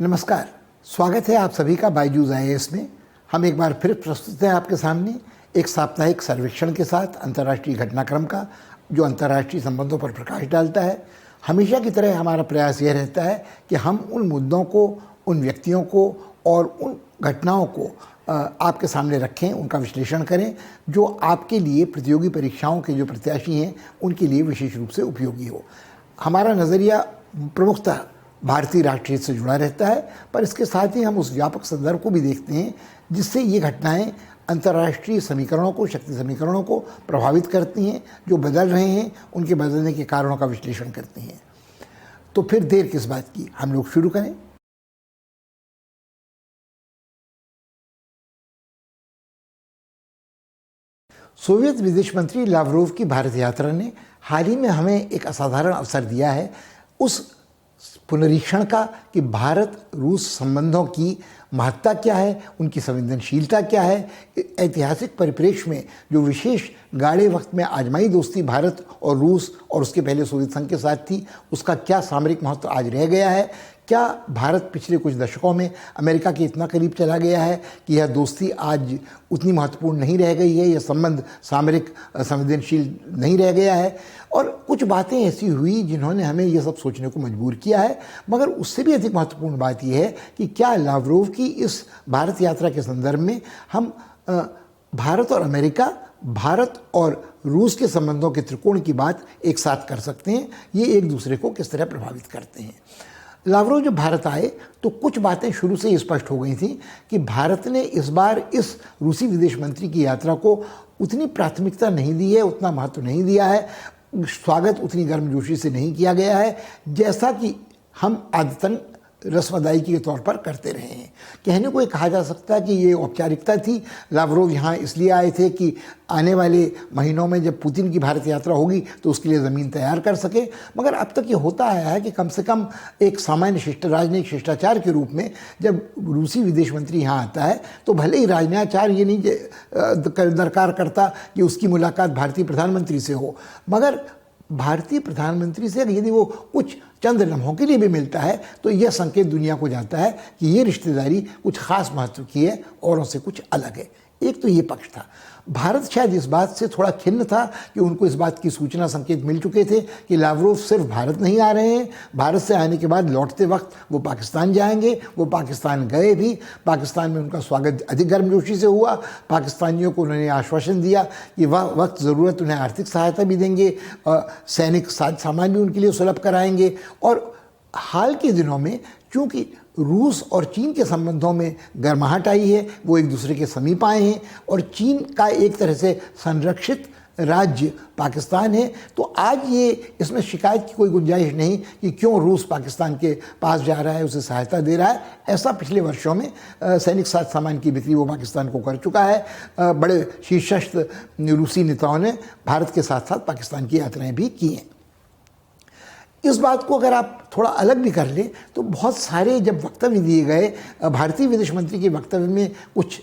नमस्कार, स्वागत है आप सभी का बायजूस IAS में। हम एक बार फिर प्रस्तुत हैं आपके सामने एक साप्ताहिक सर्वेक्षण के साथ अंतर्राष्ट्रीय घटनाक्रम का, जो अंतर्राष्ट्रीय संबंधों पर प्रकाश डालता है। हमेशा की तरह हमारा प्रयास यह रहता है कि हम उन मुद्दों को, उन व्यक्तियों को और उन घटनाओं को आपके सामने रखें, उनका विश्लेषण करें, जो आपके लिए प्रतियोगी परीक्षाओं के जो प्रत्याशी हैं उनके लिए विशेष रूप से उपयोगी हो। हमारा नज़रिया प्रमुखतः भारतीय राष्ट्रीय हित से जुड़ा रहता है, पर इसके साथ ही हम उस व्यापक संदर्भ को भी देखते हैं जिससे ये घटनाएं अंतर्राष्ट्रीय समीकरणों को, शक्ति समीकरणों को प्रभावित करती हैं, जो बदल रहे हैं, उनके बदलने के कारणों का विश्लेषण करती हैं। तो फिर देर किस बात की, हम लोग शुरू करें। सोवियत विदेश मंत्री लावरोव की भारत यात्रा ने हाल ही में हमें एक असाधारण अवसर दिया है उस पुनरीक्षण का कि भारत रूस संबंधों की महत्ता क्या है, उनकी संवेदनशीलता क्या है। ऐतिहासिक परिप्रेक्ष्य में जो विशेष गाढ़े वक्त में आजमाई दोस्ती भारत और रूस और उसके पहले सोवियत संघ के साथ थी, उसका क्या सामरिक महत्व आज रह गया है। क्या भारत पिछले कुछ दशकों में अमेरिका के इतना करीब चला गया है कि यह दोस्ती आज उतनी महत्वपूर्ण नहीं रह गई है, यह संबंध सामरिक संवेदनशील नहीं रह गया है। और कुछ बातें ऐसी हुई जिन्होंने हमें यह सब सोचने को मजबूर किया है। मगर उससे भी अधिक महत्वपूर्ण बात यह है कि क्या लावरोव की इस भारत यात्रा के संदर्भ में हम भारत और अमेरिका, भारत और रूस के संबंधों के त्रिकोण की बात एक साथ कर सकते हैं, ये एक दूसरे को किस तरह प्रभावित करते हैं। लावरोव जब भारत आए तो कुछ बातें शुरू से ही स्पष्ट हो गई थी कि भारत ने इस बार इस रूसी विदेश मंत्री की यात्रा को उतनी प्राथमिकता नहीं दी है, उतना महत्व नहीं दिया है, स्वागत उतनी गर्मजोशी से नहीं किया गया है जैसा कि हम आदतन रस्म अदायगी के तौर पर करते रहे हैं। कहने को ये कहा जा सकता है कि ये औपचारिकता थी। लावरोव यहाँ इसलिए आए थे कि आने वाले महीनों में जब पुतिन की भारत यात्रा होगी तो उसके लिए ज़मीन तैयार कर सके। मगर अब तक ये होता आया है कि कम से कम एक सामान्य राजनयिक शिष्टाचार के रूप में जब रूसी विदेश मंत्री यहाँ आता है तो भले ही राजनयाचार ये नहीं दरकार करता कि उसकी मुलाकात भारतीय प्रधानमंत्री से हो, मगर भारतीय प्रधानमंत्री से यदि वो कुछ चंद लम्हों के लिए भी मिलता है तो यह संकेत दुनिया को जाता है कि ये रिश्तेदारी कुछ खास महत्व की है, औरों से कुछ अलग है। एक तो ये पक्ष था। भारत शायद इस बात से थोड़ा खिन्न था कि उनको इस बात की सूचना संकेत मिल चुके थे कि लावरोव सिर्फ भारत नहीं आ रहे हैं, भारत से आने के बाद लौटते वक्त वो पाकिस्तान जाएंगे। वो पाकिस्तान गए भी, पाकिस्तान में उनका स्वागत अधिक गर्मजोशी से हुआ। पाकिस्तानियों को उन्होंने आश्वासन दिया कि वह वक्त ज़रूरत उन्हें आर्थिक सहायता भी देंगे, सैनिक सामान भी उनके लिए सुलभ कराएंगे। और हाल के दिनों में चूँकि रूस और चीन के संबंधों में गर्माहट आई है, वो एक दूसरे के समीप आए हैं और चीन का एक तरह से संरक्षित राज्य पाकिस्तान है, तो आज ये इसमें शिकायत की कोई गुंजाइश नहीं कि क्यों रूस पाकिस्तान के पास जा रहा है, उसे सहायता दे रहा है। ऐसा पिछले वर्षों में सैनिक साथ सामान की बिक्री वो पाकिस्तान को कर चुका है। बड़े शीर्षस्थ रूसी नेताओं ने भारत के साथ साथ पाकिस्तान की यात्राएं भी की हैं। इस बात को अगर आप थोड़ा अलग भी कर लें तो बहुत सारे जब वक्तव्य दिए गए, भारतीय विदेश मंत्री के वक्तव्य में कुछ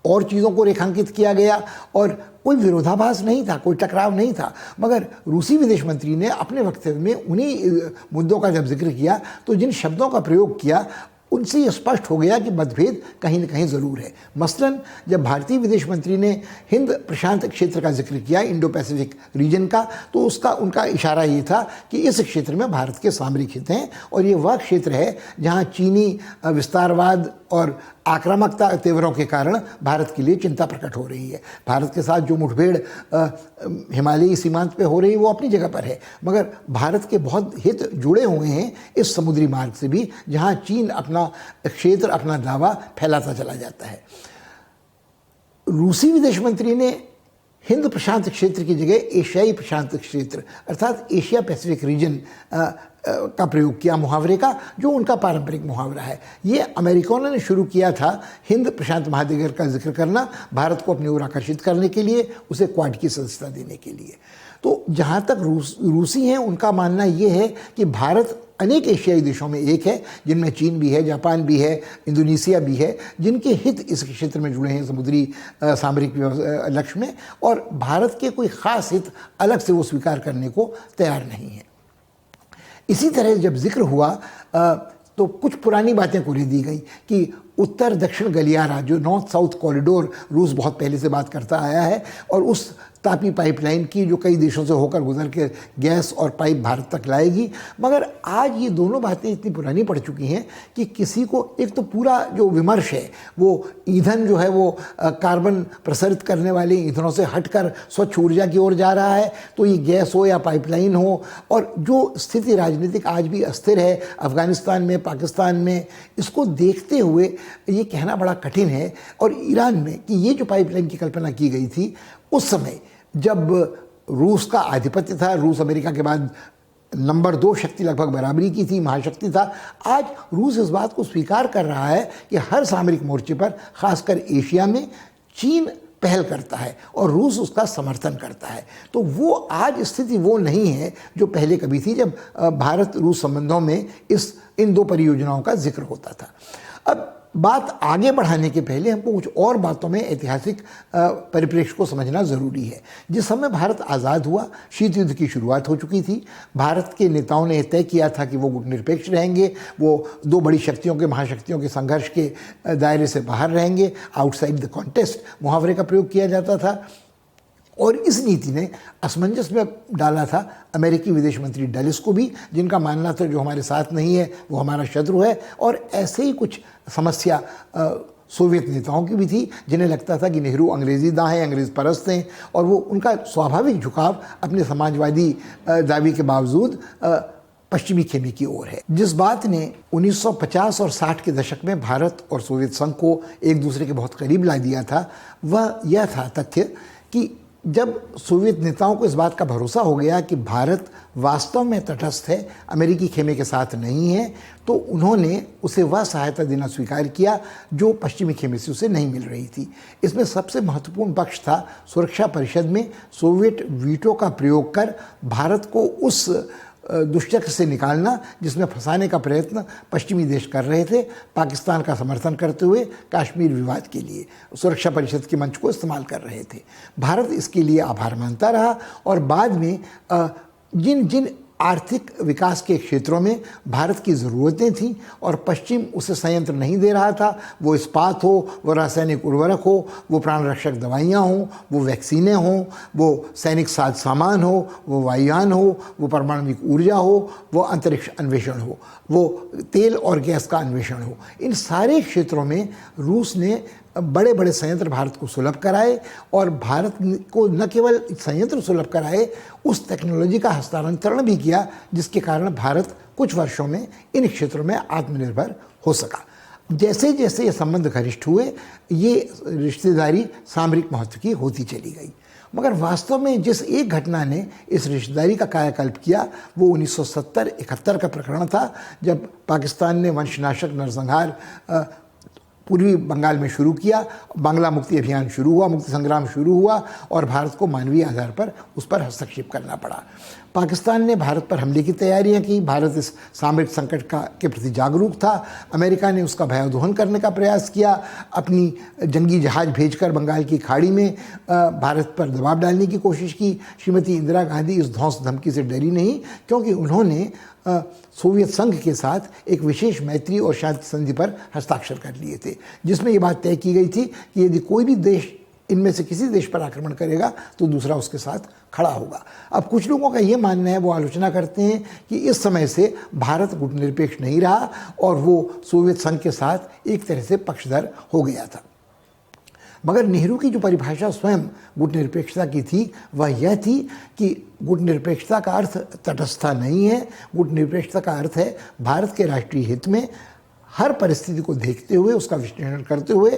और चीज़ों को रेखांकित किया गया और कोई विरोधाभास नहीं था, कोई टकराव नहीं था। मगर रूसी विदेश मंत्री ने अपने वक्तव्य में उन्हीं मुद्दों का जब जिक्र किया तो जिन शब्दों का प्रयोग किया उनसे ये स्पष्ट हो गया कि मतभेद कहीं न कहीं ज़रूर है। मसलन जब भारतीय विदेश मंत्री ने हिंद प्रशांत क्षेत्र का जिक्र किया, इंडो पैसिफिक रीजन का, तो उनका इशारा ये था कि इस क्षेत्र में भारत के सामरिक हित हैं और ये वह क्षेत्र है जहाँ चीनी विस्तारवाद और आक्रामकता तेवरों के कारण भारत के लिए चिंता प्रकट हो रही है। भारत के साथ जो मुठभेड़ हिमालयी सीमांत पे हो रही है वो अपनी जगह पर है, मगर भारत के बहुत हित जुड़े हुए हैं इस समुद्री मार्ग से भी, जहां चीन अपना क्षेत्र, अपना दावा फैलाता चला जाता है। रूसी विदेश मंत्री ने हिंद प्रशांत क्षेत्र की जगह एशियाई प्रशांत क्षेत्र अर्थात एशिया पैसिफिक रीजन का प्रयोग किया, मुहावरे का, जो उनका पारंपरिक मुहावरा है। ये अमेरिकनों ने शुरू किया था हिंद प्रशांत महासागर का जिक्र करना, भारत को अपनी ओर आकर्षित करने के लिए, उसे क्वाड की सदस्यता देने के लिए। तो जहाँ तक रूसी हैं उनका मानना ये है कि भारत अनेक एशियाई देशों में एक है, जिनमें चीन भी है, जापान भी है, इंडोनेशिया भी है, जिनके हित इस क्षेत्र में जुड़े हैं समुद्री सामरिक लक्ष्य में, और भारत के कोई ख़ास हित अलग से वो स्वीकार करने को तैयार नहीं है। इसी तरह जब जिक्र हुआ तो कुछ पुरानी बातें कुरी दी गई कि उत्तर दक्षिण गलियारा, जो नॉर्थ साउथ कॉरिडोर रूस बहुत पहले से बात करता आया है, और उस तापी पाइपलाइन की जो कई देशों से होकर गुजर के गैस और पाइप भारत तक लाएगी। मगर आज ये दोनों बातें इतनी पुरानी पड़ चुकी हैं कि किसी को, एक तो पूरा जो विमर्श है वो ईंधन जो है वो कार्बन प्रसारित करने वाले ईंधनों से हटकर स्वच्छ ऊर्जा की ओर जा रहा है, तो ये गैस हो या पाइपलाइन हो, और जो स्थिति राजनीतिक आज भी अस्थिर है अफगानिस्तान में, पाकिस्तान में, इसको देखते हुए ये कहना बड़ा कठिन है। और ईरान में कि ये जो पाइपलाइन की कल्पना की गई थी उस समय जब रूस का आधिपत्य था, रूस अमेरिका के बाद नंबर 2 शक्ति लगभग बराबरी की थी, महाशक्ति था। आज रूस इस बात को स्वीकार कर रहा है कि हर सामरिक मोर्चे पर, खासकर एशिया में, चीन पहल करता है और रूस उसका समर्थन करता है। तो वो आज स्थिति वो नहीं है जो पहले कभी थी, जब भारत रूस संबंधों में इन 2 परियोजनाओं का जिक्र होता था। अब बात आगे बढ़ाने के पहले हमको कुछ और बातों में ऐतिहासिक परिप्रेक्ष्य को समझना ज़रूरी है। जिस समय भारत आज़ाद हुआ, शीत युद्ध की शुरुआत हो चुकी थी। भारत के नेताओं ने तय किया था कि वो गुटनिरपेक्ष रहेंगे, वो 2 बड़ी शक्तियों के, महाशक्तियों के संघर्ष के दायरे से बाहर रहेंगे, आउटसाइड द कॉन्टेस्ट मुहावरे का प्रयोग किया जाता था। और इस नीति ने असमंजस में डाला था अमेरिकी विदेश मंत्री डलिस को भी, जिनका मानना था जो हमारे साथ नहीं है वो हमारा शत्रु है। और ऐसे ही कुछ समस्या सोवियत नेताओं की भी थी, जिन्हें लगता था कि नेहरू अंग्रेज़ी दाँ हैं, अंग्रेज़ परस्त हैं, और वो उनका स्वाभाविक झुकाव अपने समाजवादी दावे के बावजूद पश्चिमी खेमे की ओर है। जिस बात ने 1950 और 60 के दशक में भारत और सोवियत संघ को एक दूसरे के बहुत करीब ला दिया था, वह यह था तथ्य कि जब सोवियत नेताओं को इस बात का भरोसा हो गया कि भारत वास्तव में तटस्थ है, अमेरिकी खेमे के साथ नहीं है, तो उन्होंने उसे वह सहायता देना स्वीकार किया जो पश्चिमी खेमे से उसे नहीं मिल रही थी। इसमें सबसे महत्वपूर्ण पक्ष था सुरक्षा परिषद में सोवियत वीटो का प्रयोग कर भारत को उस दुष्चक्र से निकालना जिसमें फंसाने का प्रयत्न पश्चिमी देश कर रहे थे, पाकिस्तान का समर्थन करते हुए कश्मीर विवाद के लिए सुरक्षा परिषद के मंच को इस्तेमाल कर रहे थे। भारत इसके लिए आभार मानता रहा और बाद में जिन जिन आर्थिक विकास के क्षेत्रों में भारत की ज़रूरतें थीं और पश्चिम उसे संयंत्र नहीं दे रहा था, वो इस्पात हो, वो रासायनिक उर्वरक हो, वो प्राण रक्षक दवाइयाँ हों, वो वैक्सीनें हों, वो सैनिक साज सामान हो, वो वायुयान हो, वो परमाणुविक ऊर्जा हो, वो अंतरिक्ष अन्वेषण हो, वो तेल और गैस का अन्वेषण हो, इन सारे क्षेत्रों में रूस ने बड़े बड़े संयंत्र भारत को सुलभ कराए और भारत को न केवल संयंत्र सुलभ कराए, उस टेक्नोलॉजी का हस्तांतरण भी किया जिसके कारण भारत कुछ वर्षों में इन क्षेत्रों में आत्मनिर्भर हो सका। जैसे जैसे ये संबंध घनिष्ठ हुए, ये रिश्तेदारी सामरिक महत्व की होती चली गई। मगर वास्तव में जिस एक घटना ने इस रिश्तेदारी का कायाकल्प किया वो 1970-71 का प्रकरण था, जब पाकिस्तान ने वंशनाशक नरसंहार पूर्वी बंगाल में शुरू किया, बांग्ला मुक्ति अभियान शुरू हुआ, मुक्ति संग्राम शुरू हुआ और भारत को मानवीय आधार पर उस पर हस्तक्षेप करना पड़ा। पाकिस्तान ने भारत पर हमले की तैयारियां की, भारत इस सामरिक संकट के प्रति जागरूक था, अमेरिका ने उसका भयोदोहन करने का प्रयास किया, अपनी जंगी जहाज भेजकर बंगाल की खाड़ी में भारत पर दबाव डालने की कोशिश की। श्रीमती इंदिरा गांधी इस धौंस धमकी से डरी नहीं, क्योंकि उन्होंने सोवियत संघ के साथ एक विशेष मैत्री और शांति संधि पर हस्ताक्षर कर लिए थे, जिसमें ये बात तय की गई थी कि यदि कोई भी देश इनमें से किसी देश पर आक्रमण करेगा तो दूसरा उसके साथ खड़ा होगा। अब कुछ लोगों का ये मानना है, वो आलोचना करते हैं कि इस समय से भारत गुटनिरपेक्ष नहीं रहा और वो सोवियत संघ के साथ एक तरह से पक्षधर हो गया था। मगर नेहरू की जो परिभाषा स्वयं गुटनिरपेक्षता की थी वह यह थी कि गुटनिरपेक्षता का अर्थ तटस्थता नहीं है, गुटनिरपेक्षता का अर्थ है भारत के राष्ट्रीय हित में हर परिस्थिति को देखते हुए, उसका विश्लेषण करते हुए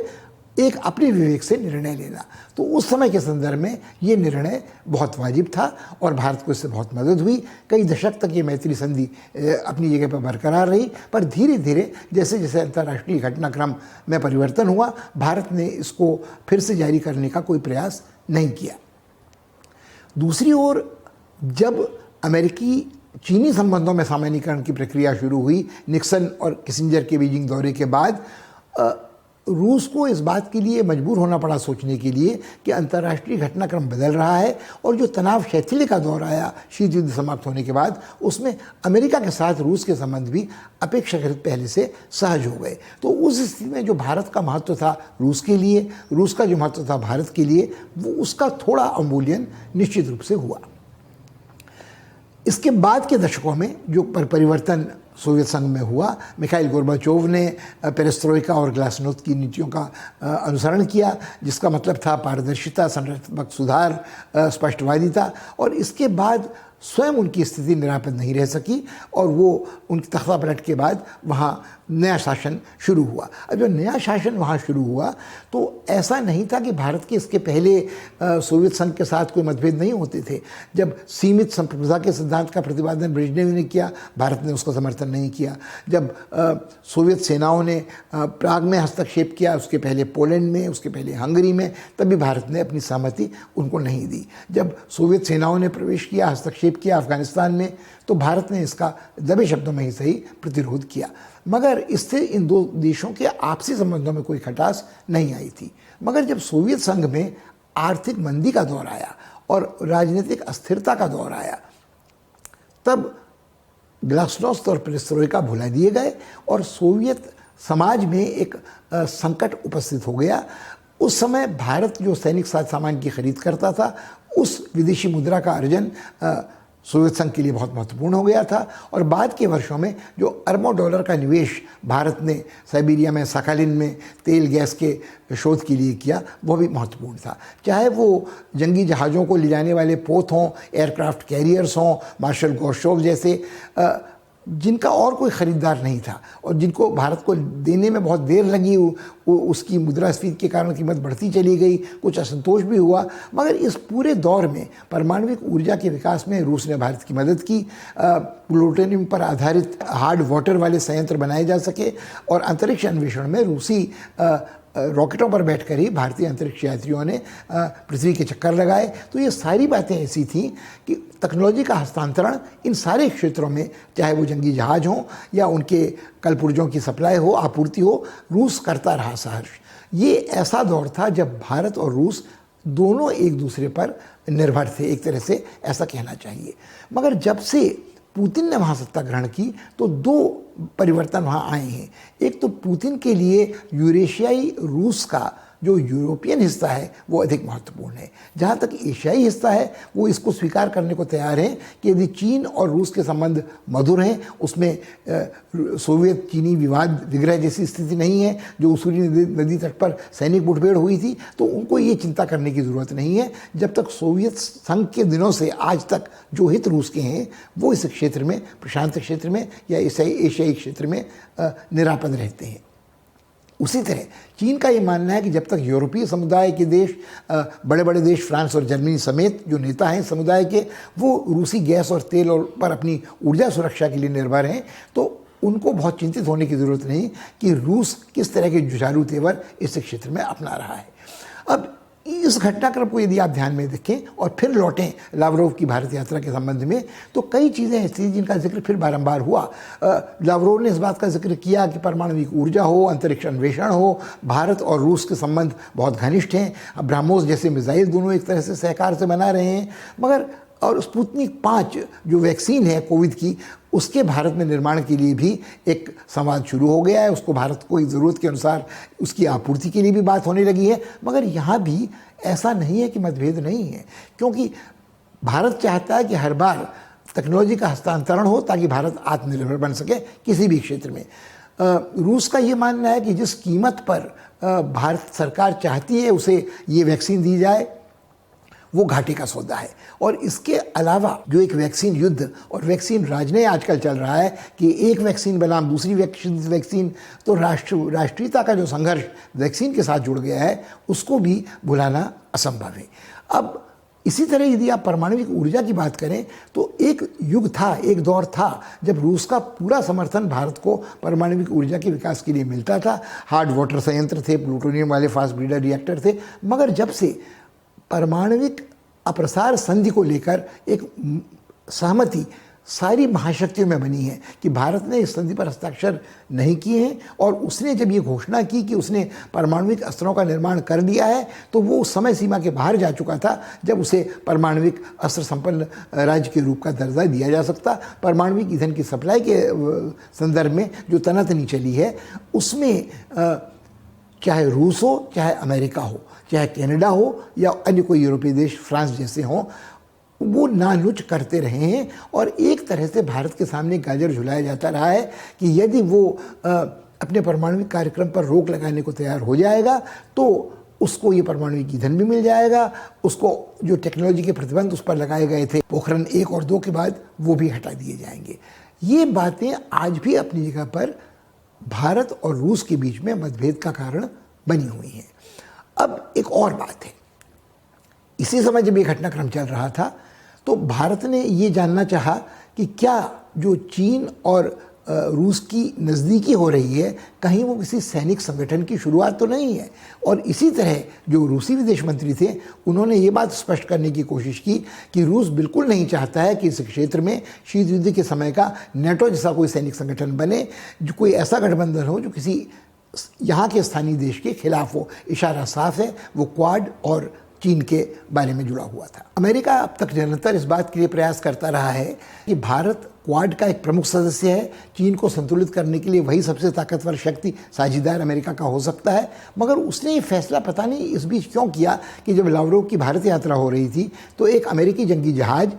एक अपने विवेक से निर्णय लेना। तो उस समय के संदर्भ में ये निर्णय बहुत वाजिब था और भारत को इससे बहुत मदद हुई। कई दशक तक ये मैत्री संधि अपनी जगह पर बरकरार रही, पर धीरे धीरे जैसे जैसे अंतर्राष्ट्रीय घटनाक्रम में परिवर्तन हुआ, भारत ने इसको फिर से जारी करने का कोई प्रयास नहीं किया। दूसरी ओर जब अमेरिकी चीनी संबंधों में सामान्यीकरण की प्रक्रिया शुरू हुई, निक्सन और किसिंजर के बीजिंग दौरे के बाद, रूस को इस बात के लिए मजबूर होना पड़ा सोचने के लिए कि अंतर्राष्ट्रीय घटनाक्रम बदल रहा है और जो तनाव शैथिल्य का दौर आया शीत युद्ध समाप्त होने के बाद, उसमें अमेरिका के साथ रूस के संबंध भी अपेक्षाकृत पहले से सहज हो गए। तो उस स्थिति में जो भारत का महत्व था रूस के लिए, रूस का जो महत्व था भारत के लिए, वो उसका थोड़ा अवमूल्यन निश्चित रूप से हुआ। इसके बाद के दशकों में जो परिवर्तन सोवियत संघ में हुआ, मिखाइल गोर्बाचोव ने पेरेस्ट्रोइका और ग्लासनोस्त की नीतियों का अनुसरण किया, जिसका मतलब था पारदर्शिता, संरचनात्मक सुधार, स्पष्टवादिता, और इसके बाद स्वयं उनकी स्थिति निरापद नहीं रह सकी और वो उनकी तख्ता पलट के बाद वहाँ नया शासन शुरू हुआ। अब जो नया शासन वहाँ शुरू हुआ तो ऐसा नहीं था कि भारत के इसके पहले सोवियत संघ के साथ कोई मतभेद नहीं होते थे। जब सीमित संप्रभुता के सिद्धांत का प्रतिपादन ब्रेजनेव ने किया, भारत ने उसका समर्थन नहीं किया। जब सोवियत सेनाओं ने प्राग में हस्तक्षेप किया, उसके पहले पोलैंड में, उसके पहले हंगरी में, तब भी भारत ने अपनी सहमति उनको नहीं दी। जब सोवियत सेनाओं ने प्रवेश किया, हस्तक्षेप किया अफगानिस्तान में, तो भारत ने इसका दबे शब्दों में ही सही प्रतिरोध किया। मगर इससे इन दो देशों के आपसी संबंधों में कोई खटास नहीं आई थी। मगर जब सोवियत संघ में आर्थिक मंदी का दौर आया और राजनीतिक अस्थिरता का दौर आया, तब ग्लासनोस्त और पेरेस्ट्रोइका भुला दिए गए और सोवियत समाज में एक संकट उपस्थित हो गया। उस समय भारत जो सैनिक साज सामान की खरीद करता था, उस विदेशी मुद्रा का अर्जन सोवियत संघ के लिए बहुत महत्वपूर्ण हो गया था और बाद के वर्षों में जो अरबों डॉलर का निवेश भारत ने साइबेरिया में, साखालिन में तेल गैस के शोध के लिए किया, वह भी महत्वपूर्ण था। चाहे वो जंगी जहाज़ों को ले जाने वाले पोत हों, एयरक्राफ्ट कैरियर्स हों, मार्शल गोर्शकोव जैसे, जिनका और कोई ख़रीदार नहीं था और जिनको भारत को देने में बहुत देर लगी, उसकी मुद्रास्फीति के कारण कीमत बढ़ती चली गई, कुछ असंतोष भी हुआ। मगर इस पूरे दौर में परमाणविक ऊर्जा के विकास में रूस ने भारत की मदद की। प्लूटोनियम पर आधारित हार्ड वाटर वाले संयंत्र बनाए जा सके और अंतरिक्ष अन्वेषण में रूसी रॉकेटों पर बैठकर ही भारतीय अंतरिक्ष यात्रियों ने पृथ्वी के चक्कर लगाए। तो ये सारी बातें ऐसी थीं कि टेक्नोलॉजी का हस्तांतरण इन सारे क्षेत्रों में, चाहे वो जंगी जहाज हों या उनके कलपुर्जों की सप्लाई हो, आपूर्ति हो, रूस करता रहा सहर्ष। ये ऐसा दौर था जब भारत और रूस दोनों एक दूसरे पर निर्भर थे, एक तरह से ऐसा कहना चाहिए। मगर जब से पुतिन ने वहाँ सत्ता ग्रहण की तो दो परिवर्तन वहाँ आए हैं। एक तो पुतिन के लिए यूरेशियाई रूस का जो यूरोपियन हिस्सा है वो अधिक महत्वपूर्ण है। जहाँ तक एशियाई हिस्सा है वो इसको स्वीकार करने को तैयार हैं कि यदि चीन और रूस के संबंध मधुर हैं, उसमें सोवियत चीनी विवाद विग्रह जैसी स्थिति नहीं है जो उसूरी नदी तट पर सैनिक मुठभेड़ हुई थी, तो उनको ये चिंता करने की ज़रूरत नहीं है। जब तक सोवियत संघ के दिनों से आज तक जो हित रूस के हैं वो इस क्षेत्र में, प्रशांत क्षेत्र में या एशियाई क्षेत्र में निरापद रहते हैं। उसी तरह चीन का ये मानना है कि जब तक यूरोपीय समुदाय के देश, बड़े बड़े देश फ्रांस और जर्मनी समेत जो नेता हैं समुदाय के, वो रूसी गैस और तेल और पर अपनी ऊर्जा सुरक्षा के लिए निर्भर हैं, तो उनको बहुत चिंतित होने की ज़रूरत नहीं कि रूस किस तरह के जुझारू तेवर इस क्षेत्र में अपना रहा है। अब इस घटनाक्रम को यदि आप ध्यान में देखें और फिर लौटें लावरोव की भारत यात्रा के संबंध में, तो कई चीज़ें ऐसी जिनका जिक्र फिर बारंबार हुआ। लावरोव ने इस बात का जिक्र किया कि परमाणविक ऊर्जा हो, अंतरिक्ष अन्वेषण हो, भारत और रूस के संबंध बहुत घनिष्ठ हैं। ब्रह्मोस जैसे मिसाइल दोनों एक तरह से सहकार से बना रहे हैं। मगर और स्पुतनिक 5 जो वैक्सीन है कोविड की, उसके भारत में निर्माण के लिए भी एक संवाद शुरू हो गया है। उसको भारत को ज़रूरत के अनुसार उसकी आपूर्ति के लिए भी बात होने लगी है। मगर यहाँ भी ऐसा नहीं है कि मतभेद नहीं है, क्योंकि भारत चाहता है कि हर बार टेक्नोलॉजी का हस्तांतरण हो ताकि भारत आत्मनिर्भर बन सके किसी भी क्षेत्र में। रूस का ये मानना है कि जिस कीमत पर भारत सरकार चाहती है उसे ये वैक्सीन दी जाए, वो घाटे का सौदा है। और इसके अलावा जो एक वैक्सीन युद्ध और वैक्सीन राजनय आजकल चल रहा है कि एक वैक्सीन बनाम दूसरी वैक्सीन, तो राष्ट्रीयता का जो संघर्ष वैक्सीन के साथ जुड़ गया है उसको भी भुलाना असंभव है। अब इसी तरह यदि आप परमाणविक ऊर्जा की बात करें तो एक युग था, एक दौर था जब रूस का पूरा समर्थन भारत को परमाणविक ऊर्जा के विकास के लिए मिलता था। हार्ड वाटर संयंत्र थे, प्लूटोनियम वाले फास्ट ब्रीडर रिएक्टर थे। मगर जब से परमाणविक अप्रसार संधि को लेकर एक सहमति सारी महाशक्तियों में बनी है कि भारत ने इस संधि पर हस्ताक्षर नहीं किए हैं, और उसने जब ये घोषणा की कि उसने परमाणुविक अस्त्रों का निर्माण कर लिया है तो वो उस समय सीमा के बाहर जा चुका था जब उसे परमाणुविक अस्त्र संपन्न राज्य के रूप का दर्जा दिया जा सकता। परमाणुविक ईंधन की सप्लाई के संदर्भ में जो तनातनी चली है उसमें चाहे रूस हो, चाहे अमेरिका हो, चाहे कनाडा हो या अन्य कोई यूरोपीय देश फ्रांस जैसे हों, वो नानुच करते रहे हैं और एक तरह से भारत के सामने गाजर झुलाया जाता रहा है कि यदि वो अपने परमाणुविक कार्यक्रम पर रोक लगाने को तैयार हो जाएगा तो उसको ये परमाणुविक ईंधन भी मिल जाएगा, उसको जो टेक्नोलॉजी के प्रतिबंध उस पर लगाए गए थे पोखरण 1 और 2 के बाद वो भी हटा दिए जाएंगे। ये बातें आज भी अपनी जगह पर भारत और रूस के बीच में मतभेद का कारण बनी हुई हैं। अब एक और बात है, इसी समय जब ये घटनाक्रम चल रहा था तो भारत ने ये जानना चाहा कि क्या जो चीन और रूस की नज़दीकी हो रही है कहीं वो किसी सैनिक संगठन की शुरुआत तो नहीं है। और इसी तरह जो रूसी विदेश मंत्री थे उन्होंने ये बात स्पष्ट करने की कोशिश की कि रूस बिल्कुल नहीं चाहता है कि इस क्षेत्र में शीत युद्ध के समय का नेटो जैसा कोई सैनिक संगठन बने, जो कोई ऐसा गठबंधन हो जो किसी यहाँ के स्थानीय देश के खिलाफ हो। इशारा साफ है, वो क्वाड और चीन के बारे में जुड़ा हुआ था। अमेरिका अब तक निरंतर इस बात के लिए प्रयास करता रहा है कि भारत क्वाड का एक प्रमुख सदस्य है, चीन को संतुलित करने के लिए वही सबसे ताकतवर शक्ति साझेदार अमेरिका का हो सकता है। मगर उसने ये फैसला पता नहीं इस बीच क्यों किया कि जब लावरोव की भारत यात्रा हो रही थी तो एक अमेरिकी जंगी जहाज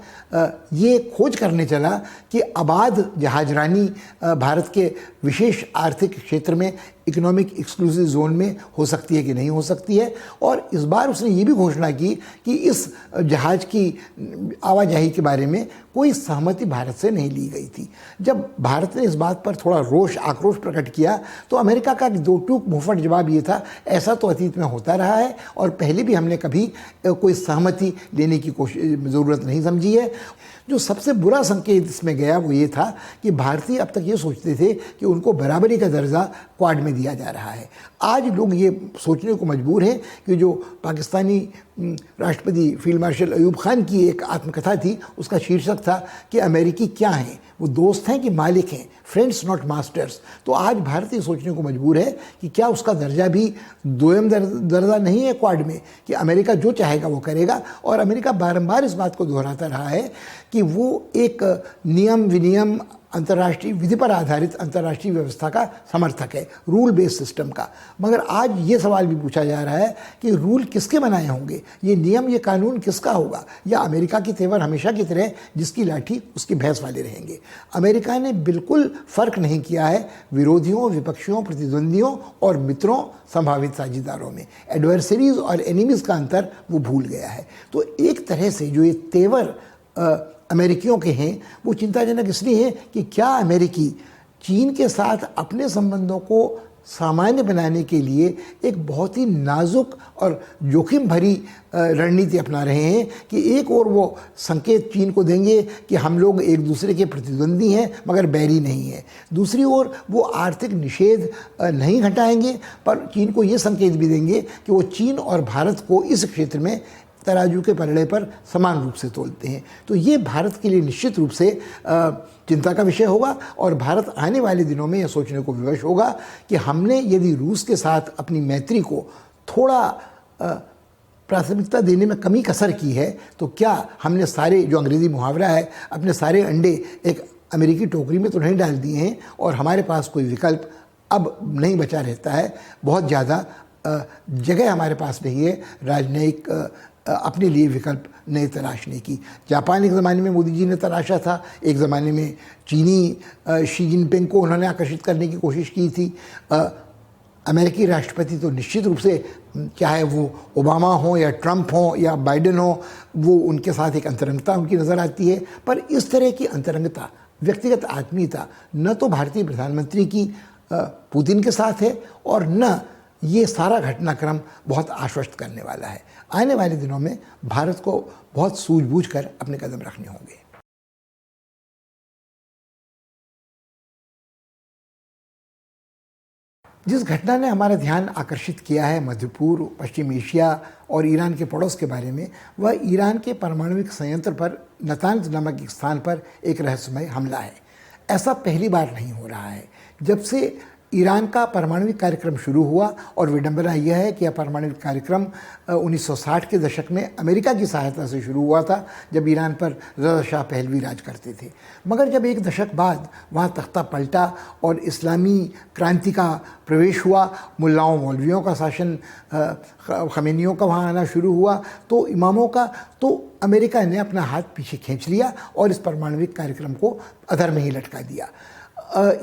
ये खोज करने चला कि अबाध जहाजरानी भारत के विशेष आर्थिक क्षेत्र में इकोनॉमिक एक्सक्लूसिव जोन में हो सकती है कि नहीं हो सकती है। और इस बार उसने ये भी घोषणा की कि इस जहाज की आवाजाही के बारे में कोई सहमति भारत से नहीं ली गई थी। जब भारत ने इस बात पर थोड़ा आक्रोश प्रकट किया तो अमेरिका का दो टूक मुंहफट जवाब ये था, ऐसा तो अतीत में होता रहा है और पहले भी हमने कभी कोई सहमति लेने की ज़रूरत नहीं समझी है। जो सबसे बुरा संकेत इसमें गया वो ये था कि भारतीय अब तक ये सोचते थे कि उनको बराबरी का दर्जा क्वाड में दिया जा रहा है। आज लोग ये सोचने को मजबूर हैं कि जो पाकिस्तानी राष्ट्रपति फील्ड मार्शल अयूब खान की एक आत्मकथा थी उसका शीर्षक था कि अमेरिकी क्या हैं, वो दोस्त हैं कि मालिक हैं, फ्रेंड्स नॉट मास्टर्स। तो आज भारत ये सोचने को मजबूर है कि क्या उसका दर्जा भी दोयम दर्जा नहीं है क्वाड में, कि अमेरिका जो चाहेगा वो करेगा। और अमेरिका बारंबार इस बात को दोहराता रहा है कि वो एक नियम विनियम अंतर्राष्ट्रीय विधि पर आधारित अंतर्राष्ट्रीय व्यवस्था का समर्थक है, रूल बेस्ड सिस्टम का। मगर आज ये सवाल भी पूछा जा रहा है कि रूल किसके बनाए होंगे, ये नियम ये कानून किसका होगा, या अमेरिका की तेवर हमेशा की तरह जिसकी लाठी उसकी भैंस वाले रहेंगे। अमेरिका ने बिल्कुल फ़र्क नहीं किया है विरोधियों, विपक्षियों, प्रतिद्वंदियों और मित्रों, संभावित साझेदारों में। एडवर्सरीज और एनिमीज़ का अंतर वो भूल गया है। तो एक तरह से जो ये तेवर अमेरिकियों के हैं वो चिंताजनक इसलिए है कि क्या अमेरिकी चीन के साथ अपने संबंधों को सामान्य बनाने के लिए एक बहुत ही नाजुक और जोखिम भरी रणनीति अपना रहे हैं कि एक और वो संकेत चीन को देंगे कि हम लोग एक दूसरे के प्रतिद्वंदी हैं मगर बैरी नहीं है, दूसरी ओर वो आर्थिक निषेध नहीं घटाएंगे पर चीन को ये संकेत भी देंगे कि वो चीन और भारत को इस क्षेत्र में तराजू के पलड़े पर समान रूप से तोलते हैं। तो ये भारत के लिए निश्चित रूप से चिंता का विषय होगा और भारत आने वाले दिनों में यह सोचने को विवश होगा कि हमने यदि रूस के साथ अपनी मैत्री को थोड़ा प्राथमिकता देने में कमी कसर की है तो क्या हमने सारे, जो अंग्रेज़ी मुहावरा है, अपने सारे अंडे एक अमेरिकी टोकरी में तो नहीं डाल दिए हैं और हमारे पास कोई विकल्प अब नहीं बचा रहता है। बहुत ज़्यादा जगह हमारे पास नहीं है राजनयिक अपने लिए विकल्प नए तलाशने की। जापान एक ज़माने में मोदी जी ने तलाशा था, एक ज़माने में चीनी शी जिनपिंग को उन्होंने आकर्षित करने की कोशिश की थी। अमेरिकी राष्ट्रपति तो निश्चित रूप से, चाहे वो ओबामा हो या ट्रंप हो या बाइडेन हो, वो उनके साथ एक अंतरंगता उनकी नज़र आती है। पर इस तरह की अंतरंगता, व्यक्तिगत आत्मीयता न तो भारतीय प्रधानमंत्री की पुतिन के साथ है और न ये सारा घटनाक्रम बहुत आश्वस्त करने वाला है। आने वाले दिनों में भारत को बहुत सूझबूझ कर अपने कदम रखने होंगे। जिस घटना ने हमारा ध्यान आकर्षित किया है मध्य पूर्व, पश्चिम एशिया और ईरान के पड़ोस के बारे में, वह ईरान के परमाणविक संयंत्र पर नातांज नामक एक स्थान पर एक रहस्यमय हमला है। ऐसा पहली बार नहीं हो रहा है। जब से ईरान का परमाणविक कार्यक्रम शुरू हुआ, और विडंबना यह है कि यह परमाणविक कार्यक्रम 1960 के दशक में अमेरिका की सहायता से शुरू हुआ था, जब ईरान पर रज़ा शाह पहलवी राज करते थे। मगर जब एक दशक बाद वहाँ तख्ता पलटा और इस्लामी क्रांति का प्रवेश हुआ, मुल्लाओं मौलवियों का शासन, खमेनियों का वहाँ आना शुरू हुआ, तो इमामों का, तो अमेरिका ने अपना हाथ पीछे खींच लिया और इस परमाणविक कार्यक्रम को अधर में ही लटका दिया।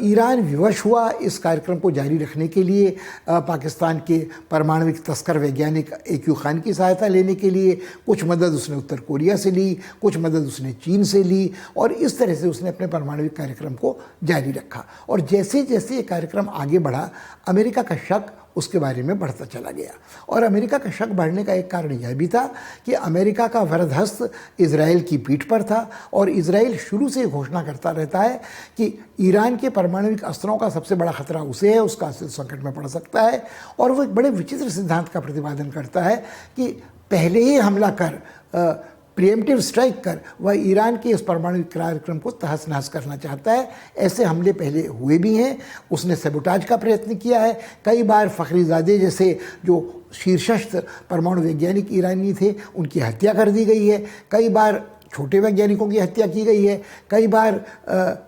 ईरान विवश हुआ इस कार्यक्रम को जारी रखने के लिए पाकिस्तान के परमाणविक तस्कर वैज्ञानिक AQ खान की सहायता लेने के लिए। कुछ मदद उसने उत्तर कोरिया से ली, कुछ मदद उसने चीन से ली, और इस तरह से उसने अपने परमाणविक कार्यक्रम को जारी रखा। और जैसे जैसे ये कार्यक्रम आगे बढ़ा, अमेरिका का शक उसके बारे में बढ़ता चला गया। और अमेरिका का शक बढ़ने का एक कारण यह भी था कि अमेरिका का वरदहस्त इजराइल की पीठ पर था, और इजराइल शुरू से घोषणा करता रहता है कि ईरान के परमाणविक अस्त्रों का सबसे बड़ा खतरा उसे है, उसका अस्तित्व संकट में पड़ सकता है। और वो एक बड़े विचित्र सिद्धांत का प्रतिपादन करता है कि पहले ही हमला कर, प्रिएम्प्टिव स्ट्राइक कर, वह ईरान के इस परमाणविक कार्यक्रम को तहस नहस करना चाहता है। ऐसे हमले पहले हुए भी हैं। उसने सेबोटाज का प्रयत्न किया है कई बार। फखरीजादे जैसे जो शीर्षस्थ परमाणु वैज्ञानिक ईरानी थे, उनकी हत्या कर दी गई है। कई बार छोटे वैज्ञानिकों की हत्या की गई है। कई बार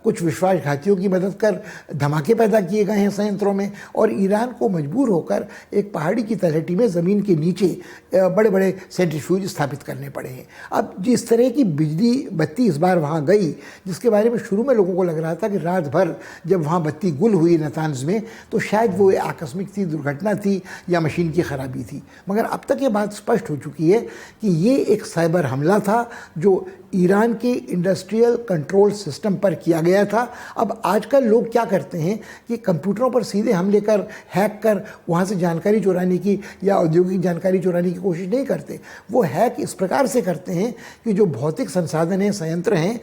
कुछ विश्वासघातियों की मदद कर धमाके पैदा किए गए हैं संयंत्रों में, और ईरान को मजबूर होकर एक पहाड़ी की तलहटी में ज़मीन के नीचे बड़े बड़े सेंट्रीफ्यूज स्थापित करने पड़े हैं। अब जिस तरह की बिजली बत्ती इस बार वहाँ गई, जिसके बारे में शुरू में लोगों को लग रहा था कि रात भर जब वहाँ बत्ती गुल हुई नातांज में, तो शायद वो आकस्मिक थी, दुर्घटना थी या मशीन की खराबी थी। मगर अब तक ये बात स्पष्ट हो चुकी है कि ये एक साइबर हमला था जो ईरान के इंडस्ट्रियल कंट्रोल सिस्टम पर किया गया था। अब आजकल लोग क्या करते हैं कि कंप्यूटरों पर सीधे हमले कर, हैक कर वहाँ से जानकारी चुराने की या औद्योगिक जानकारी चुराने की कोशिश नहीं करते। वो हैक इस प्रकार से करते हैं कि जो भौतिक संसाधन हैं, संयंत्र हैं,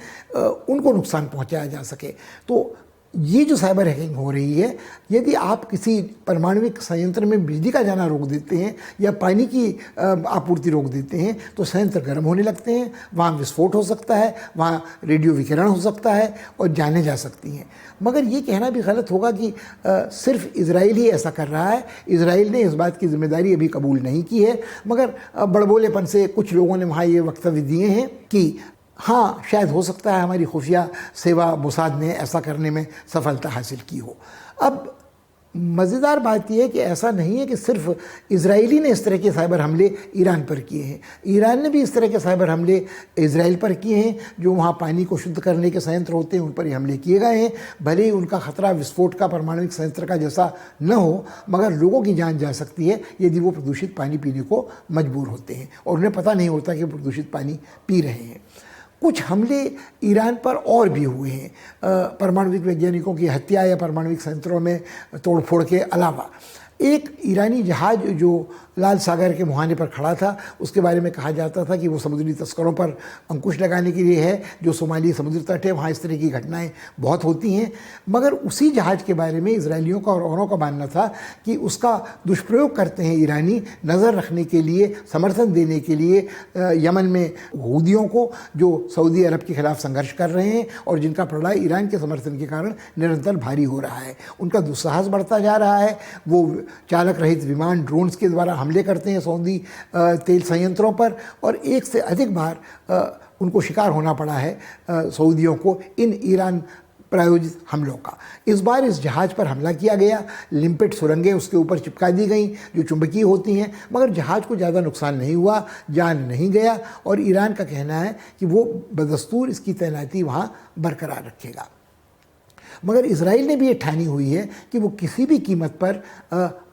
उनको नुकसान पहुँचाया जा सके। तो ये जो साइबर हैकिंग हो रही है, यदि आप किसी परमाणविक संयंत्र में बिजली का जाना रोक देते हैं या पानी की आपूर्ति रोक देते हैं, तो संयंत्र गर्म होने लगते हैं, वहाँ विस्फोट हो सकता है, वहाँ रेडियो विकिरण हो सकता है और जाने जा सकती हैं। मगर ये कहना भी गलत होगा कि सिर्फ इजराइल ही ऐसा कर रहा है। इजराइल ने इस बात की जिम्मेदारी अभी कबूल नहीं की है, मगर बड़बोलेपन से कुछ लोगों ने वहाँ ये वक्तव्य दिए हैं कि हाँ, शायद हो सकता है हमारी खुफिया सेवा मोसाद ने ऐसा करने में सफलता हासिल की हो। अब मज़ेदार बात यह है कि ऐसा नहीं है कि सिर्फ इजरायली ने इस तरह के साइबर हमले ईरान पर किए हैं। ईरान ने भी इस तरह के साइबर हमले इजराइल पर किए हैं। जो वहाँ पानी को शुद्ध करने के संयंत्र होते हैं, उन पर ये हमले किए गए हैं। भले ही उनका खतरा विस्फोट का, परमाणविक संयंत्र का जैसा न हो, मगर लोगों की जान जा सकती है यदि वो प्रदूषित पानी पीने को मजबूर होते हैं और उन्हें पता नहीं होता कि प्रदूषित पानी पी रहे हैं। कुछ हमले ईरान पर और भी हुए हैं, परमाणविक वैज्ञानिकों की हत्या या परमाणविक संयंत्रों में तोड़फोड़ के अलावा। एक ईरानी जहाज़ जो लाल सागर के मुहाने पर खड़ा था, उसके बारे में कहा जाता था कि वो समुद्री तस्करों पर अंकुश लगाने के लिए है, जो सोमाली समुद्र तट है, वहाँ इस तरह की घटनाएं बहुत होती हैं। मगर उसी जहाज़ के बारे में इजरायलियों का और औरों का मानना था कि उसका दुष्प्रयोग करते हैं ईरानी, नज़र रखने के लिए, समर्थन देने के लिए यमन में हूदियों को, जो सऊदी अरब के खिलाफ संघर्ष कर रहे हैं और जिनका पड़ा ईरान के समर्थन के कारण निरंतर भारी हो रहा है। उनका दुस्साहस बढ़ता जा रहा है। वो चालक रहित विमान, ड्रोन्स के द्वारा हमले करते हैं सऊदी तेल संयंत्रों पर, और एक से अधिक बार उनको शिकार होना पड़ा है सऊदियों को इन ईरान प्रायोजित हमलों का। इस बार इस जहाज़ पर हमला किया गया, लिम्पिट सुरंगें उसके ऊपर चिपका दी गई जो चुंबकीय होती हैं, मगर जहाज़ को ज़्यादा नुकसान नहीं हुआ, जान नहीं गया, और ईरान का कहना है कि वो बदस्तूर इसकी तैनाती वहाँ बरकरार रखेगा। मगर इजराइल ने भी ये ठानी हुई है कि वो किसी भी कीमत पर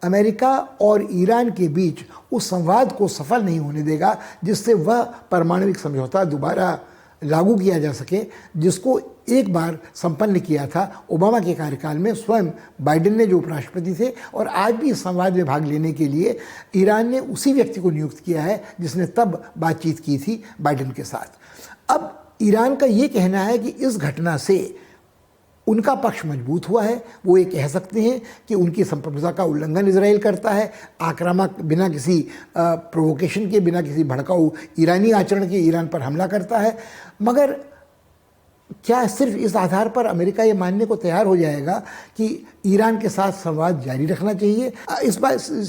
अमेरिका और ईरान के बीच उस संवाद को सफल नहीं होने देगा जिससे वह परमाणविक समझौता दोबारा लागू किया जा सके, जिसको एक बार संपन्न किया था ओबामा के कार्यकाल में स्वयं बाइडेन ने, जो उपराष्ट्रपति थे। और आज भी इस संवाद में भाग लेने के लिए ईरान ने उसी व्यक्ति को नियुक्त किया है जिसने तब बातचीत की थी बाइडेन के साथ। अब ईरान का ये कहना है कि इस घटना से उनका पक्ष मजबूत हुआ है। वो ये कह सकते हैं कि उनकी संप्रभुता का उल्लंघन इजराइल करता है, आक्रामक बिना किसी प्रोवोकेशन के, बिना किसी भड़काऊ ईरानी आचरण के ईरान पर हमला करता है। मगर क्या सिर्फ इस आधार पर अमेरिका ये मानने को तैयार हो जाएगा कि ईरान के साथ संवाद जारी रखना चाहिए? इस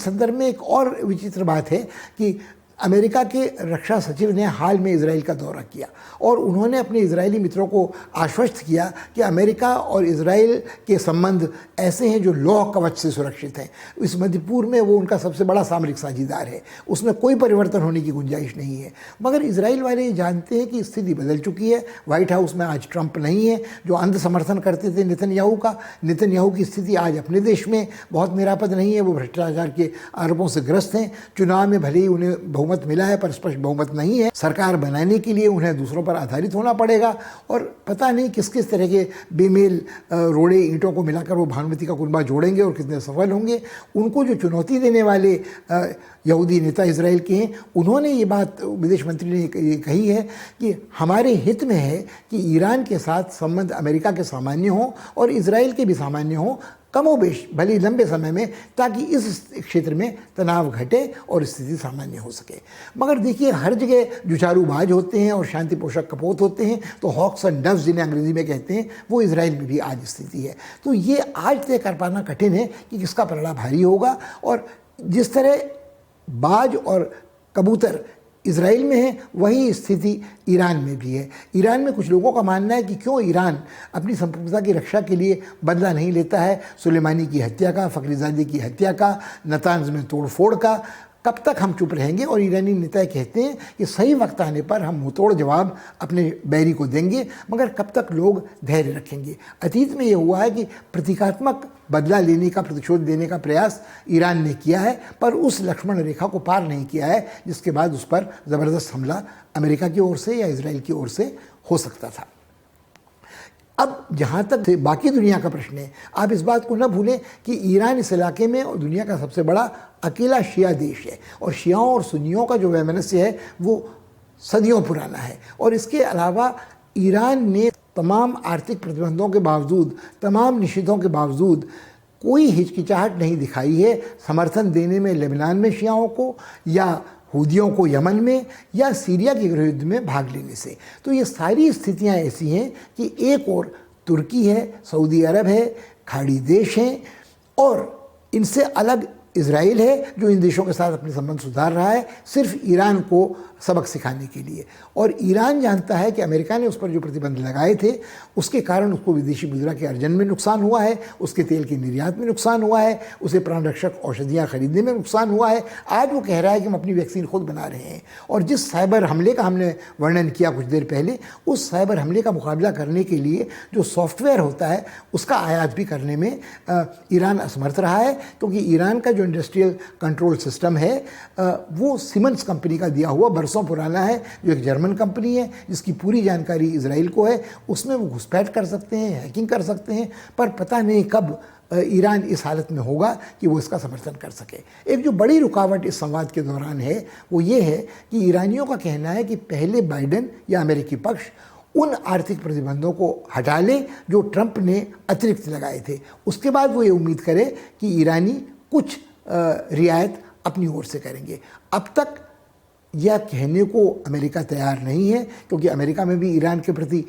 संदर्भ में एक और विचित्र बात है कि अमेरिका के रक्षा सचिव ने हाल में इजराइल का दौरा किया और उन्होंने अपने इजरायली मित्रों को आश्वस्त किया कि अमेरिका और इजराइल के संबंध ऐसे हैं जो लौह कवच से सुरक्षित हैं। इस मध्य पूर्व में वो उनका सबसे बड़ा सामरिक साझीदार है, उसमें कोई परिवर्तन होने की गुंजाइश नहीं है। मगर इजराइल वाले ये जानते हैं कि स्थिति बदल चुकी है। व्हाइट हाउस में आज ट्रंप नहीं है जो अंध समर्थन करते थे नेतन्याहू का। नेतन्याहू की स्थिति आज अपने देश में बहुत निरापद नहीं है, वो भ्रष्टाचार के आरोपों से ग्रस्त हैं। चुनाव में भले ही उन्हें बहुमत मिला है पर स्पष्ट बहुमत नहीं है। सरकार बनाने के लिए उन्हें दूसरों पर आधारित होना पड़ेगा और पता नहीं किस किस तरह के बेमेल रोड़े ईंटों को मिलाकर वो भानुमति का कुनबा जोड़ेंगे और कितने सफल होंगे। उनको जो चुनौती देने वाले यहूदी नेता इजराइल के हैं, उन्होंने ये बात विदेश मंत्री ने कही है कि हमारे हित में है कि ईरान के साथ संबंध अमेरिका के सामान्य हों और इजराइल के भी सामान्य हों, कमोबेश भले लंबे समय में, ताकि इस क्षेत्र में तनाव घटे और स्थिति सामान्य हो सके। मगर देखिए, हर जगह जुझारूबाज होते हैं और शांति पोषक कपोत होते हैं, तो हॉक्स एंड डव्स जिन्हें अंग्रेजी में कहते हैं, वो इजराइल में भी आज स्थिति है। तो ये आज तय कर पाना कठिन है कि किसका पलड़ा भारी होगा। और जिस तरह बाज और कबूतर इजराइल में है, वही स्थिति ईरान में भी है। ईरान में कुछ लोगों का मानना है कि क्यों ईरान अपनी संप्रभुता की रक्षा के लिए बदला नहीं लेता है सुलेमानी की हत्या का, फखरीजादे की हत्या का, नतान्ज में तोड़फोड़ का। कब तक हम चुप रहेंगे? और ईरानी नेता कहते हैं कि सही वक्त आने पर हम मुंहतोड़ जवाब अपने बैरी को देंगे, मगर कब तक लोग धैर्य रखेंगे? अतीत में ये हुआ है कि प्रतीकात्मक बदला लेने का, प्रतिशोध देने का प्रयास ईरान ने किया है, पर उस लक्ष्मण रेखा को पार नहीं किया है जिसके बाद उस पर ज़बरदस्त हमला अमेरिका की ओर से या इजराइल की ओर से हो सकता था। अब जहाँ तक बाकी दुनिया का प्रश्न है, आप इस बात को न भूलें कि ईरान इस इलाके में और दुनिया का सबसे बड़ा अकेला शिया देश है और शियाओं और सुन्नियों का जो वैमनस्य है वो सदियों पुराना है। और इसके अलावा ईरान ने तमाम आर्थिक प्रतिबंधों के बावजूद, तमाम निषेधों के बावजूद कोई हिचकिचाहट नहीं दिखाई है समर्थन देने में लेबनान में शियाओं को, या हूदियों को यमन में, या सीरिया के गृह युद्ध में भाग लेने से। तो ये सारी स्थितियां ऐसी हैं कि एक और तुर्की है, सऊदी अरब है, खाड़ी देश हैं, और इनसे अलग इजराइल है जो इन देशों के साथ अपने संबंध सुधार रहा है सिर्फ ईरान को सबक सिखाने के लिए। और ईरान जानता है कि अमेरिका ने उस पर जो प्रतिबंध लगाए थे उसके कारण उसको विदेशी मुद्रा के अर्जन में नुकसान हुआ है, उसके तेल के निर्यात में नुकसान हुआ है, उसे प्राण रक्षक औषधियाँ खरीदने में नुकसान हुआ है। आज वो कह रहा है कि हम अपनी वैक्सीन खुद बना रहे हैं। और जिस साइबर हमले का हमने वर्णन किया कुछ देर पहले, उस साइबर हमले का मुकाबला करने के लिए जो सॉफ्टवेयर होता है उसका आयात भी करने में ईरान असमर्थ रहा है, क्योंकि ईरान का जो इंडस्ट्रियल कंट्रोल सिस्टम है वो सीमेंस कंपनी का दिया हुआ बरसों पुराना है, जो एक जर्मन कंपनी है जिसकी पूरी जानकारी इजराइल को है। उसमें वो घुसपैठ कर सकते हैं, हैकिंग कर सकते हैं, पर पता नहीं कब ईरान इस हालत में होगा कि वो इसका समर्थन कर सके। एक जो बड़ी रुकावट इस संवाद के दौरान है वो ये है कि ईरानियों का कहना है कि पहले बाइडेन या अमेरिकी पक्ष उन आर्थिक प्रतिबंधों को हटा ले जो ट्रंप ने अतिरिक्त लगाए थे, उसके बाद वो ये उम्मीद करे कि ईरानी कुछ रियायत अपनी ओर से करेंगे। अब तक यह कहने को अमेरिका तैयार नहीं है, क्योंकि अमेरिका में भी ईरान के प्रति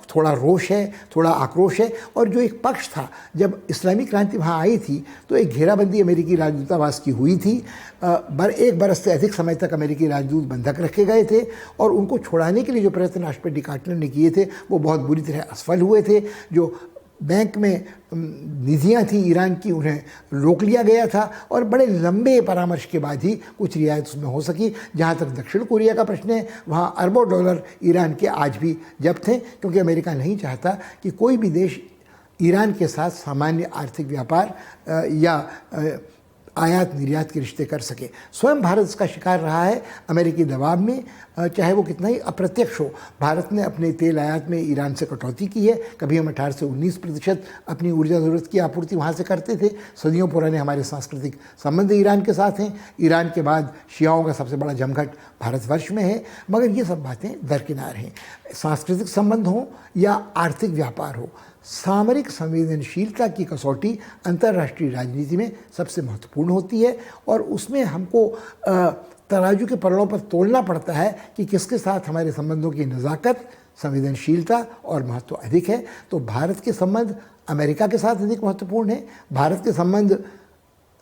थोड़ा रोष है, थोड़ा आक्रोश है। और जो एक पक्ष था, जब इस्लामी क्रांति वहाँ आई थी तो एक घेराबंदी अमेरिकी राजदूतावास की हुई थी। एक बरस से अधिक समय तक अमेरिकी राजदूत बंधक रखे गए थे और उनको छुड़ाने के लिए जो प्रयत्न राष्ट्रपति कार्टर ने किए थे वो बहुत बुरी तरह असफल हुए थे। जो बैंक में निधियां थी ईरान की, उन्हें रोक लिया गया था और बड़े लंबे परामर्श के बाद ही कुछ रियायत उसमें हो सकी। जहां तक दक्षिण कोरिया का प्रश्न है, वहां अरबों डॉलर ईरान के आज भी जब्त हैं, क्योंकि अमेरिका नहीं चाहता कि कोई भी देश ईरान के साथ सामान्य आर्थिक व्यापार या आयात निर्यात के रिश्ते कर सके। स्वयं भारत इसका शिकार रहा है अमेरिकी दबाव में, चाहे वो कितना ही अप्रत्यक्ष हो। भारत ने अपने तेल आयात में ईरान से कटौती की है। कभी हम 18 से 19% अपनी ऊर्जा ज़रूरत की आपूर्ति वहाँ से करते थे। सदियों पुराने हमारे सांस्कृतिक संबंध ईरान के साथ हैं। ईरान के बाद शियाओं का सबसे बड़ा जमघट भारतवर्ष में है। मगर ये सब बातें दरकिनार हैं। सांस्कृतिक संबंध हो या आर्थिक व्यापार हो, सामरिक संवेदनशीलता की कसौटी अंतर्राष्ट्रीय राजनीति में सबसे महत्वपूर्ण होती है और उसमें हमको तराजू के पलड़ों पर तोलना पड़ता है कि किसके साथ हमारे संबंधों की नज़ाकत, संवेदनशीलता और महत्व अधिक है। तो भारत के संबंध अमेरिका के साथ अधिक महत्वपूर्ण है, भारत के संबंध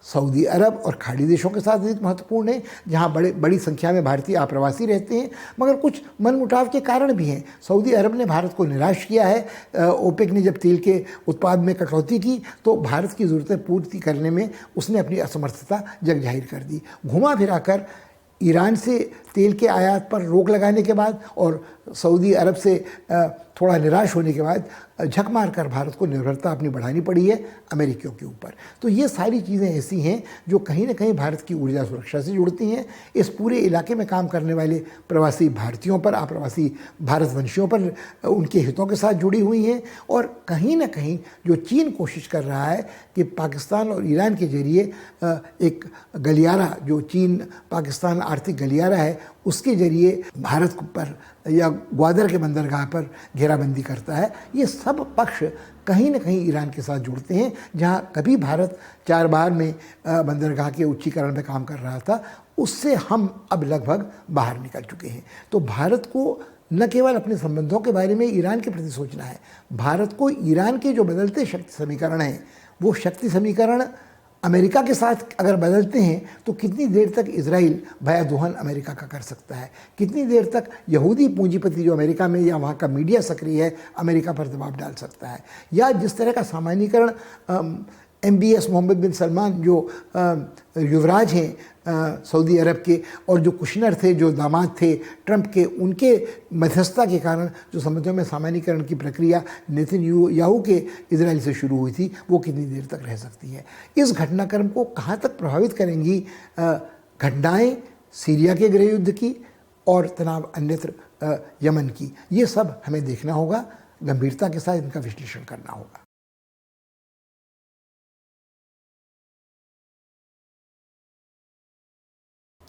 सऊदी अरब और खाड़ी देशों के साथ अधिक महत्वपूर्ण है, जहाँ बड़ी संख्या में भारतीय आप्रवासी रहते हैं। मगर कुछ मनमुटाव के कारण भी हैं। सऊदी अरब ने भारत को निराश किया है। ओपेक ने जब तेल के उत्पाद में कटौती की तो भारत की ज़रूरतें पूर्ति करने में उसने अपनी असमर्थता जग जाहिर कर दी। घुमा फिरा कर ईरान से तेल के आयात पर रोक लगाने के बाद और सऊदी अरब से थोड़ा निराश होने के बाद झक मार कर भारत को निर्भरता अपनी बढ़ानी पड़ी है अमेरिकियों के ऊपर। तो ये सारी चीज़ें ऐसी हैं जो कहीं ना कहीं भारत की ऊर्जा सुरक्षा से जुड़ती हैं। इस पूरे इलाके में काम करने वाले प्रवासी भारतीयों पर, आप्रवासी भारतवंशियों पर, उनके हितों के साथ जुड़ी हुई हैं। और कहीं ना कहीं जो चीन कोशिश कर रहा है कि पाकिस्तान और ईरान के जरिए एक गलियारा, जो चीन पाकिस्तान आर्थिक गलियारा है, उसके जरिए भारत पर या ग्वादर के बंदरगाह पर घेराबंदी करता है। ये सब पक्ष कहीं न कहीं ईरान के साथ जुड़ते हैं। जहाँ कभी भारत 4 बार में बंदरगाह के उच्चीकरण में काम कर रहा था, उससे हम अब लगभग बाहर निकल चुके हैं। तो भारत को न केवल अपने संबंधों के बारे में ईरान के प्रति सोचना है, भारत को ईरान के जो बदलते शक्ति समीकरण हैं, वो शक्ति समीकरण अमेरिका के साथ अगर बदलते हैं तो कितनी देर तक इजराइल भया दोहन अमेरिका का कर सकता है, कितनी देर तक यहूदी पूंजीपति जो अमेरिका में या वहाँ का मीडिया सक्रिय है अमेरिका पर दबाव डाल सकता है, या जिस तरह का सामान्यीकरण MBS मोहम्मद बिन सलमान जो युवराज हैं सऊदी अरब के, और जो कुशनर थे, जो दामाद थे ट्रंप के, उनके मध्यस्थता के कारण जो संबंधों में सामान्यीकरण की प्रक्रिया नेतन्याहू के इजराइल से शुरू हुई थी, वो कितनी देर तक रह सकती है। इस घटनाक्रम को कहाँ तक प्रभावित करेंगी घटनाएँ सीरिया के गृह युद्ध की और तनाव अन्यत्र यमन की, ये सब हमें देखना होगा, गंभीरता के साथ इनका विश्लेषण करना होगा।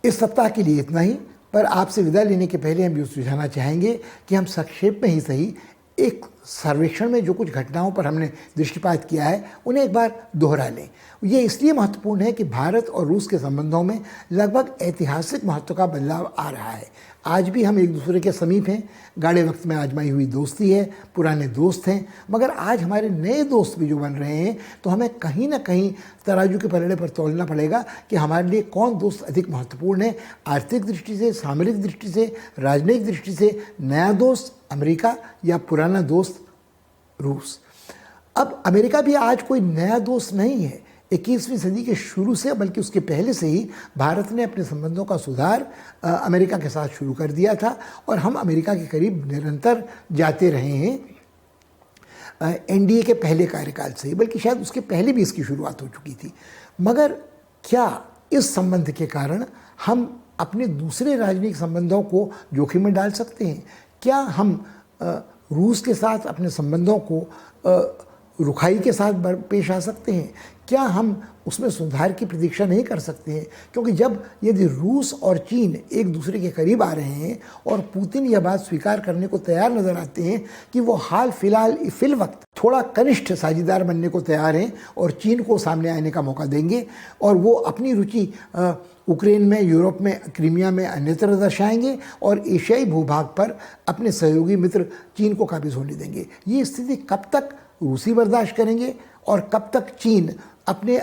इस सप्ताह के लिए इतना ही, पर आपसे विदा लेने के पहले हम ये सुझाना चाहेंगे कि हम संक्षेप में ही सही एक सर्वेक्षण में जो कुछ घटनाओं पर हमने दृष्टिपात किया है उन्हें एक बार दोहरा लें। ये इसलिए महत्वपूर्ण है कि भारत और रूस के संबंधों में लगभग ऐतिहासिक महत्व का बदलाव आ रहा है। आज भी हम एक दूसरे के समीप हैं, गाढ़े वक्त में आजमाई हुई दोस्ती है, पुराने दोस्त हैं, मगर आज हमारे नए दोस्त भी जो बन रहे हैं, तो हमें कहीं ना कहीं तराजू के पलड़े पर तोलना पड़ेगा कि हमारे लिए कौन दोस्त अधिक महत्वपूर्ण है, आर्थिक दृष्टि से, सामरिक दृष्टि से, राजनयिक दृष्टि से। नया दोस्त अमेरिका या पुराना दोस्त रूस। अब अमेरिका भी आज कोई नया दोस्त नहीं है। 21वीं सदी के शुरू से, बल्कि उसके पहले से ही भारत ने अपने संबंधों का सुधार अमेरिका के साथ शुरू कर दिया था और हम अमेरिका के करीब निरंतर जाते रहे हैं। NDA के पहले कार्यकाल से ही, बल्कि शायद उसके पहले भी इसकी शुरुआत हो चुकी थी। मगर क्या इस संबंध के कारण हम अपने दूसरे राजनीतिक संबंधों को जोखिम में डाल सकते हैं? क्या हम रूस के साथ अपने संबंधों को रुखाई के साथ पेश आ सकते हैं? क्या हम उसमें सुधार की प्रतीक्षा नहीं कर सकते हैं? क्योंकि यदि रूस और चीन एक दूसरे के करीब आ रहे हैं और पुतिन यह बात स्वीकार करने को तैयार नजर आते हैं कि वो फिल वक्त थोड़ा कनिष्ठ साझेदार बनने को तैयार हैं और चीन को सामने आने का मौका देंगे, और वो अपनी रुचि यूक्रेन में, यूरोप में, क्रीमिया में अन्यत्र दर्शाएंगे और एशियाई भूभाग पर अपने सहयोगी मित्र चीन को काबिज होने देंगे, ये स्थिति कब तक रूसी बर्दाश्त करेंगे और कब तक चीन अपने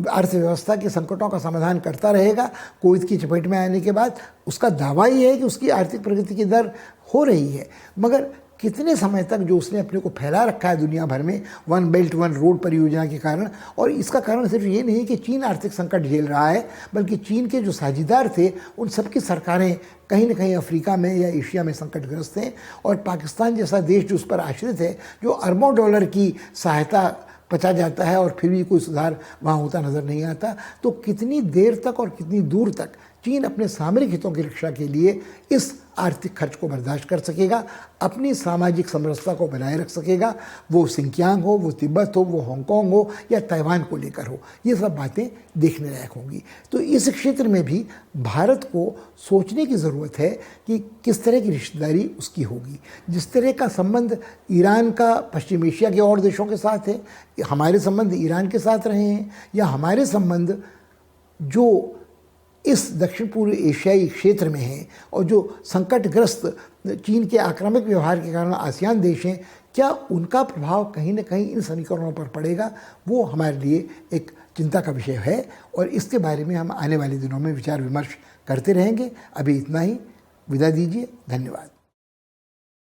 अर्थव्यवस्था के संकटों का समाधान करता रहेगा? कोविड की चपेट में आने के बाद उसका दावा ही है कि उसकी आर्थिक प्रगति की दर हो रही है, मगर कितने समय तक जो उसने अपने को फैला रखा है दुनिया भर में वन बेल्ट वन रोड परियोजना के कारण। और इसका कारण सिर्फ ये नहीं कि चीन आर्थिक संकट झेल रहा है, बल्कि चीन के जो साझेदार थे उन सबकी सरकारें कहीं न कहीं अफ्रीका में या एशिया में संकटग्रस्त हैं, और पाकिस्तान जैसा देश जो उस पर आश्रित है, जो अरबों डॉलर की सहायता पचा जाता है और फिर भी कोई सुधार वहाँ होता नज़र नहीं आता। तो कितनी देर तक और कितनी दूर तक चीन अपने सामरिक हितों की रक्षा के लिए इस आर्थिक खर्च को बर्दाश्त कर सकेगा, अपनी सामाजिक समरसता को बनाए रख सकेगा, वो सिंकियांग हो, वो तिब्बत हो, वो हांगकांग हो या ताइवान को लेकर हो, ये सब बातें देखने लायक होंगी। तो इस क्षेत्र में भी भारत को सोचने की ज़रूरत है कि किस तरह की रिश्तेदारी उसकी होगी। जिस तरह का संबंध ईरान का पश्चिम एशिया के और देशों के साथ है, हमारे संबंध ईरान के साथ रहे हैं, या हमारे संबंध जो इस दक्षिण पूर्व एशियाई क्षेत्र में हैं और जो संकटग्रस्त चीन के आक्रामक व्यवहार के कारण आसियान देश हैं, क्या उनका प्रभाव कहीं ना कहीं इन समीकरणों पर पड़ेगा, वो हमारे लिए एक चिंता का विषय है और इसके बारे में हम आने वाले दिनों में विचार विमर्श करते रहेंगे। अभी इतना ही, विदा दीजिए, धन्यवाद।